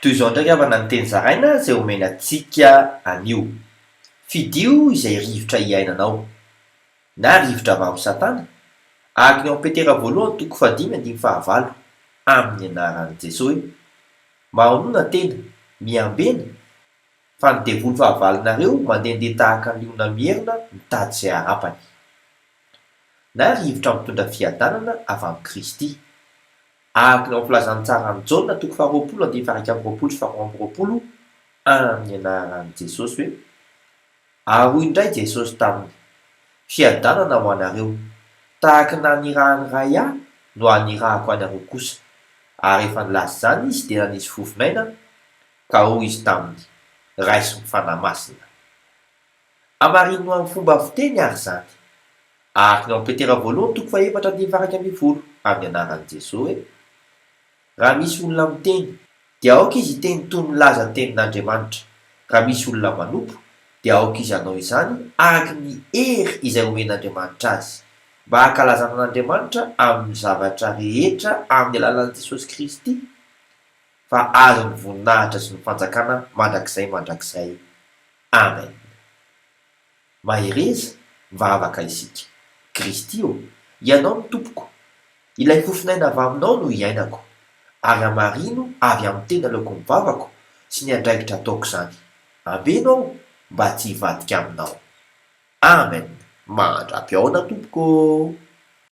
Toy izao ndraiky avana ny teny zaraina izay omena antsika anio. Fidio izay rivotra iainanao na rivotra avy amin'ny Satana. Araka ny ao Petera voalohany toko 5:5 amin'ny anaran'i Jesosy hoe mahonoana tena miambena fa ny devoly fahavalonareo mandehandeha tahaka ny liona mierina mitady izay harapany. Na rivotra mitondra fiadanana avy amin'ny Kristy. Araka ny ao filazan'ny tsara ny Jaona toko 20:1-20 amin'ny anaran'i Jesosy hoe ahoy indray Jesosy taminy fiadanana ho anareo tahaka ny nanirahany ray ahy no anirahako anareo kosa, ary efa nilaza izany izy dia nanisy fofinaina ka hoy izy taminy raiso ny fanahy masina. Amarino amin'ny fomba fiteny ary izany. Araka ny ao Petera voalohany toko 4:20 amin'ny anaran'i Jesosy hoe raha misy olona miteny dia aoka izy hiteny toy ny laza tenin'Andriamanitra. Raha misy olona manompo dia aoka izy hanao izany araka ny hery izay omen'Andriamanitra azy, mba hankalazana an'Andriamanitra amin'ny zavatra rehetra amin'ny alalan'i Jesosy Kristy, fa azo ny voninahitra sy ny fanjakana mandrakizay. Amen. Mahereza mivavaka isika. Kristy ianao ny tompoko, ilay fofinaina avy aminao no iainako, ary amarino avy amin'ny tena aleoko mivavako sy ny andraikitra ataoko izany. Ambenao mba tsy hivadika aminao. Amen. Mandra-piaona tompoko.